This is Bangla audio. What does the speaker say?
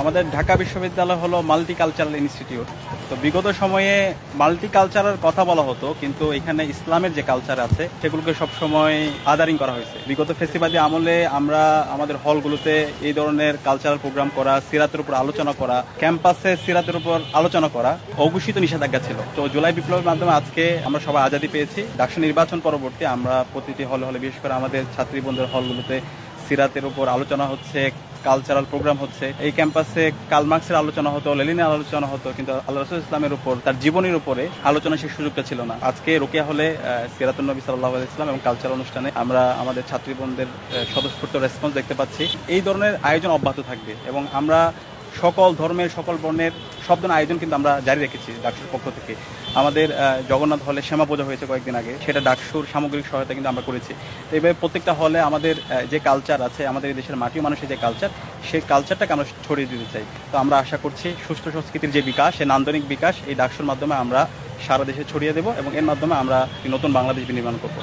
আমাদের ঢাকা বিশ্ববিদ্যালয় হলো মাল্টিকালচারাল ইনস্টিটিউট। তো বিগত সময়ে মাল্টিকালচারাল কথা বলা হতো, কিন্তু এখানে ইসলামের যে কালচার আছে সেগুলোকে সবসময় আদারিং করা হয়েছে। বিগত ফেসিবাদী আমলে আমরা আমাদের হলগুলোতে এই ধরনের কালচারাল প্রোগ্রাম করা, সিরাতের উপর আলোচনা করা, ক্যাম্পাসে সিরাতের উপর আলোচনা করা অঘোষিত নিষেধাজ্ঞা ছিল। তো জুলাই বিপ্লবের মাধ্যমে আজকে আমরা সবাই আজাদি পেয়েছি। ডাকসু নির্বাচন পরবর্তী আমরা প্রতিটি হলে হলে, বিশেষ করে আমাদের ছাত্রী বন্ধুদের হলগুলোতে সিরাতের উপর আলোচনা হচ্ছে, কালচারাল প্রোগ্রাম হচ্ছে। এই ক্যাম্পাসে কার্ল মার্কসের আলোচনা হতো, লেনিনের আলোচনা হতো, কিন্তু আল্লাহ রাসূল ইসলামের উপর, তার জীবনের উপরে আলোচনা সেই সুযোগটা ছিল না। আজকে রোকেয়া হলে সিরাতুন নবী সাল্লাল্লাহু আলাইহি ওয়াসাল্লাম এবং কালচারাল অনুষ্ঠানে আমরা আমাদের ছাত্রীবন্ধুদের স্বতঃস্ফূর্ত রেসপন্স দেখতে পাচ্ছি। এই ধরনের আয়োজন অব্যাহত থাকবে এবং আমরা সকল ধর্মের, সকল বর্ণের সব ধরনের আয়োজন কিন্তু আমরা জারি রেখেছি ডাকসুর পক্ষ থেকে। আমাদের জগন্নাথ হলে শ্যামা পূজা হয়েছে কয়েকদিন আগে, সেটা ডাকসুর সামগ্রিক সহায়তা কিন্তু আমরা করেছি। তো এইভাবে প্রত্যেকটা হলে আমাদের যে কালচার আছে, আমাদের এই দেশের মাটি মানুষের যে কালচার, সেই কালচারটাকে আমরা ছড়িয়ে দিতে চাই। তো আমরা আশা করছি সুস্থ সংস্কৃতির যে বিকাশ, সেই নান্দনিক বিকাশ এই ডাকসুর মাধ্যমে আমরা সারা দেশে ছড়িয়ে দেব এবং এর মাধ্যমে আমরা নতুন বাংলাদেশ বিনির্মাণ করব।